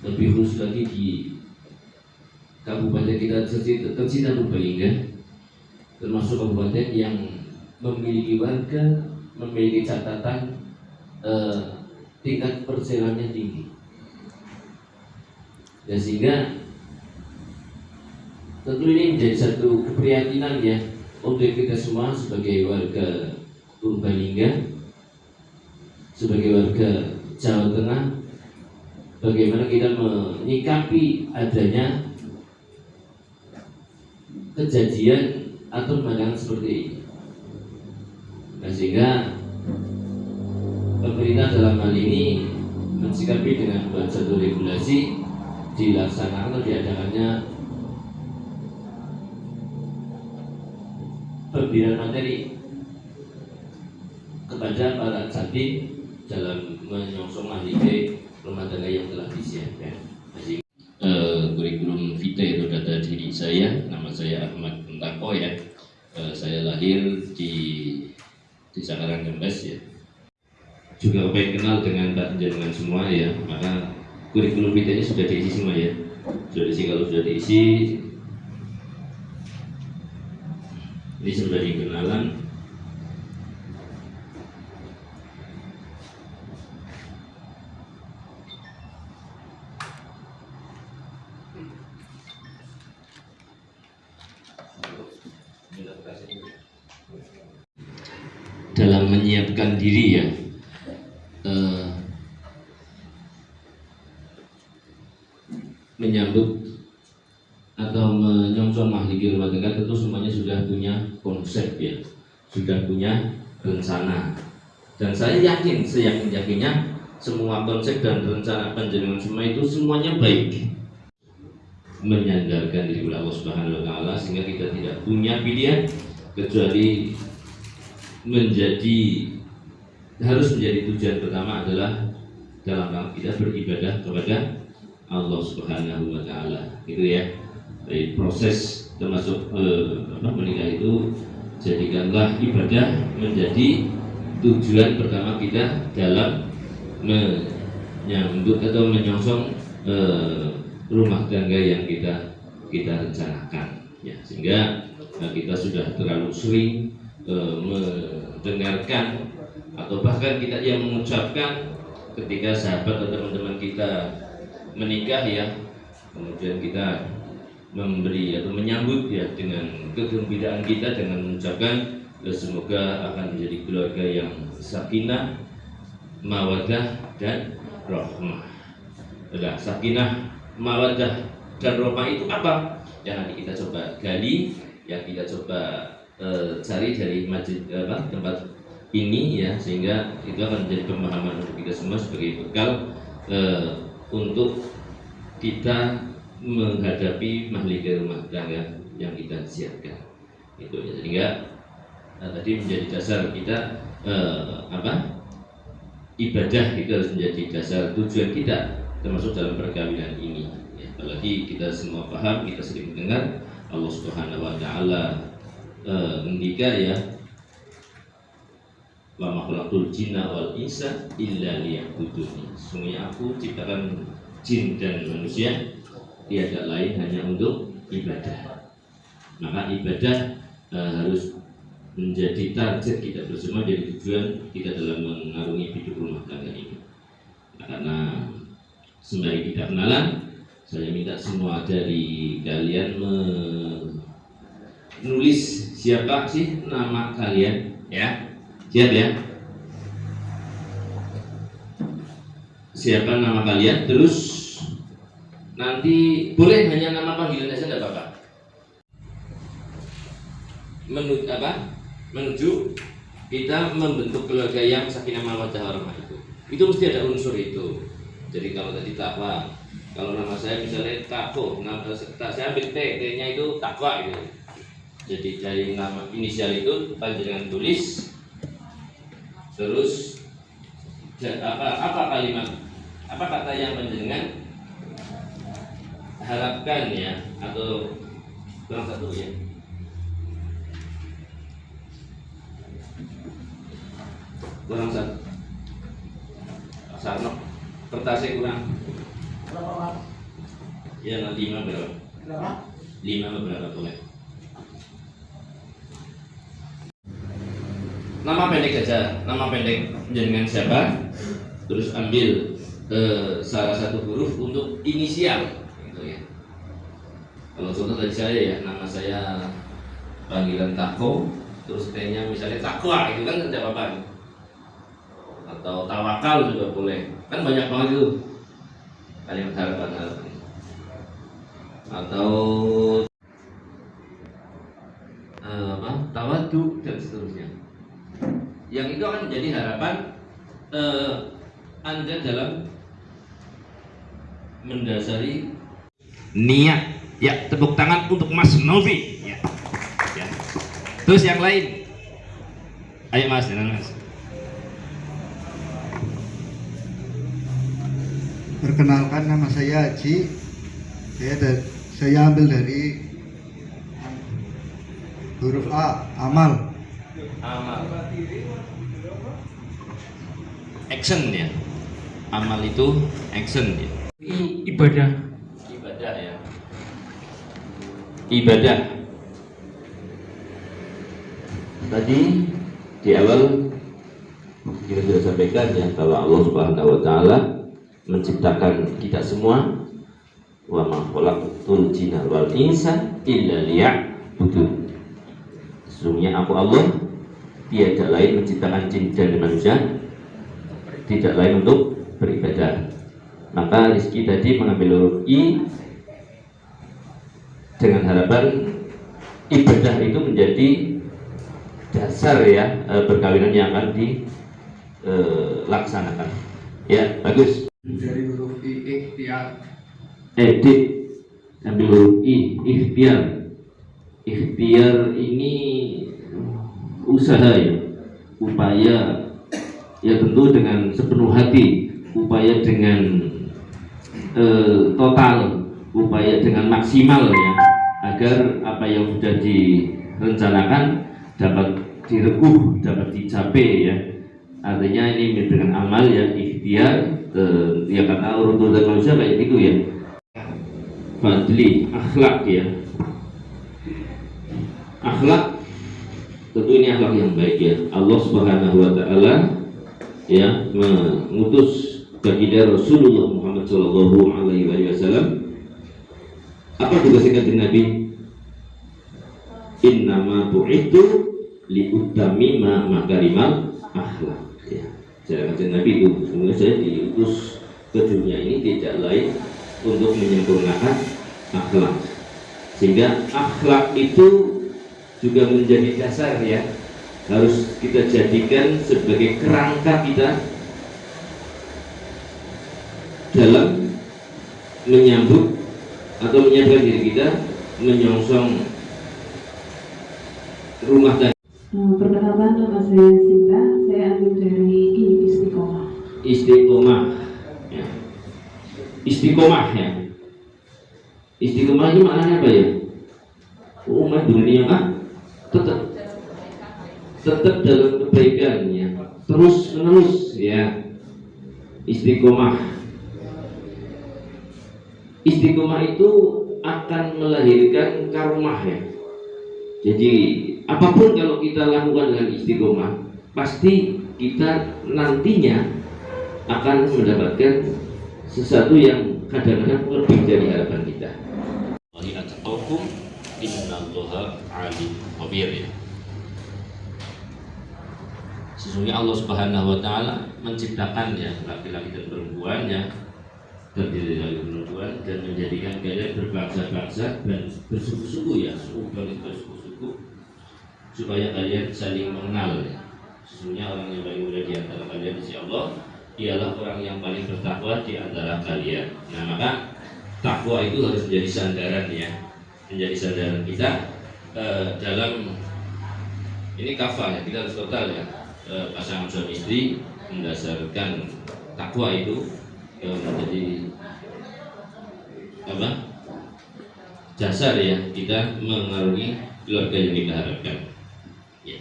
lebih khusus lagi di kabupaten kita tercinta Purbalingga, termasuk kabupaten yang memiliki warga, memiliki catatan tingkat perselingkuhannya tinggi, dan sehingga tentu ini menjadi satu keprihatinan ya untuk kita semua sebagai warga Purbalingga, sebagai warga Jawa Tengah, bagaimana kita menyikapi adanya kejadian atau pemandangan seperti ini. Nah, sehingga pemerintah dalam hal ini mensikapi dengan membuat satu regulasi dilaksanakan atau diadakannya pemberian materi kepada para cadik dalam menyongsong mahligai rumah tangga yang telah disiapkan. Kurikulum vitae itu data diri saya, nama saya Ahmad Muntako ya. Saya lahir di Desa Karanggembes ya. Juga pengen kenal dengan Pak Jenengan semua ya, maka kurikulum vitae-nya sudah diisi semua ya. Sudah diisi, kalau sudah diisi ini sudah dikenalan. Dalam menyiapkan diri ya, menyambut atau menyongsong mahligai rumah tangga, tentu semuanya sudah punya konsep ya, sudah punya rencana, dan saya yakin, seyakin-yakinnya semua konsep dan rencana panjenengan semua itu semuanya baik, menyandarkan diri kepada Allah Subhanahu wa Ta'ala, sehingga kita tidak punya pilihan kecuali harus menjadi tujuan pertama adalah dalam rangka kita beribadah kepada Allah Subhanahu wa Ta'ala, gitu ya. Dari proses termasuk menikah itu, jadikanlah ibadah menjadi tujuan pertama kita dalam menyambut atau menyongsong rumah tangga yang kita rencanakan ya. Sehingga kita sudah terlalu sering mendengarkan atau bahkan kita yang mengucapkan ketika sahabat atau teman-teman kita menikah ya, kemudian kita memberi atau menyambut ya dengan kegembiraan kita dengan mengucapkan semoga akan menjadi keluarga yang sakinah, mawaddah dan rahmah. Nah, sakinah, mawaddah dan rahmah itu apa? Yang nanti kita coba gali, yang kita coba cari dari masjid tempat ini ya, sehingga itu akan menjadi pemahaman untuk kita semua sebagai bekal untuk kita menghadapi mahligai rumah tangga yang kita siapkan. Itu ya, sehingga tadi menjadi dasar kita ibadah itu harus menjadi dasar tujuan kita termasuk dalam perkawinan ini ya. Apalagi kita semua paham, kita sering mendengar Allah Subhanahu wa Ta'ala ngendika ya, wa ma khalaqtul jinna wal insa illa liya'budun. Sungguhnya aku ciptakan jin dan manusia tiada lain hanya untuk ibadah. Maka ibadah harus menjadi target kita bersama, jadi tujuan kita dalam mengarungi hidup rumah tangga ini. Nah, karena sembari kita kenalan, saya minta semua dari kalian menulis siapa sih nama kalian ya. Siap ya? Siapa nama kalian, terus nanti boleh hanya nama panggilan saja, tidak apa-apa. Menuju kita membentuk keluarga yang sakinah mawaddah warahmah itu mesti ada unsur itu. Jadi kalau tadi takwa, kalau nama saya misalnya Tako, saya ambil T-nya itu takwa itu. Jadi dari nama inisial itu panjenengan tulis, terus apa kalimat, apa kata yang panjenengan harapkan ya, atau kurang satu ya. Kurang satu. Sarno kertasnya kurang. Berapa Pak? Ya nanti 5 berapa? Berapa? 5 berapa boleh? Nama pendek saja, nama pendek jenengan siapa? Terus ambil salah satu huruf untuk inisial, gitu ya. Kalau contoh tadi saya ya, nama saya panggilan Tako, terus T-nya misalnya Takwa, itu kan tidak apa-apa. Atau Tawakal juga boleh, kan banyak banget itu kalimat harapan. Atau tawadu dan seterusnya. Yang itu akan menjadi harapan Anda dalam mendasari niat. Ya, tepuk tangan untuk Mas Novi. Ya. Ya. Terus yang lain, ayo Mas, jalan Mas. Perkenalkan, nama saya Haji. Saya ambil dari huruf A, amal. Amal. Action ya. Amal itu action ya. Ibadah. Ibadah ya. Ibadah. Tadi di awal kita sudah sampaikan ya, bahwa Allah Subhanahu wa taala menciptakan kita semua, wa ma khalaqtul jinna wal insa illa liya'budun. Sesungguhnya aku Allah tiada lain menciptakan jin dan manusia, tidak lain untuk beribadah. Maka Rizky tadi mengambil huruf I dengan harapan ibadah itu menjadi dasar ya perkawinan yang akan dilaksanakan. Ya, bagus. Dari huruf I, ikhtiar. Edit, ambil huruf I, ikhtiar. Ikhtiar ini usaha ya, upaya ya, tentu dengan sepenuh hati, upaya dengan total, upaya dengan maksimal ya, agar apa yang sudah direncanakan dapat direkuh, dapat dicapai ya. Artinya ini dengan amal ya, ikhtiar ya, karena urutan manusia kayak gitu ya. Fadli, akhlak ya. Akhlak, tentu ini akhlak yang baik ya. Allah Subhanahu wa taala ya mengutus baginda Rasulullah Muhammad sallallahu alaihi wasallam. Apa tugasnya kanjeng Nabi? Innama bu'ithu liutamima makarimal akhlak ya. Saya kanjeng Nabi itu sebenarnya saya diutus ke dunia ini tidak lain untuk menyempurnakan akhlak, sehingga akhlak itu juga menjadi dasar ya, harus kita jadikan sebagai kerangka kita dalam menyambut atau menyiapkan diri kita menyongsong rumah tangga. Perkenalkan, nama saya Sinta, saya ambil dari istiqomah. Istiqomah ya. Istiqomah ya. Istiqomah ini maknanya apa ya? Umat dunia tetap dalam kebaikan ya, terus menerus ya. Istiqomah itu akan melahirkan karomah ya. Jadi apapun kalau kita lakukan dengan istiqomah, pasti kita nantinya akan mendapatkan sesuatu yang kadang-kadang lebih dari harapan kita. Innallaha alim khabir ya. Sesungguhnya Allah Subhanahu wa taala menciptakan ya laki-laki dan perempuan ya, terdiri dari perempuan, dan menjadikan kalian berbangsa-bangsa dan bersuku-suku ya, suku dan bersuku-suku, supaya kalian saling mengenal ya. Sesungguhnya orang yang paling mulia di antara kalian di sisi Allah ialah orang yang paling bertakwa di antara kalian. Nah, maka takwa itu harus menjadi sandaran ya, menjadi sandaran kita dalam ini kafah ya, kita harus total ya, pasangan suami istri mendasarkan takwa itu menjadi apa, dasar ya kita mengarungi keluarga yang kita harapkan ya.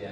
ya.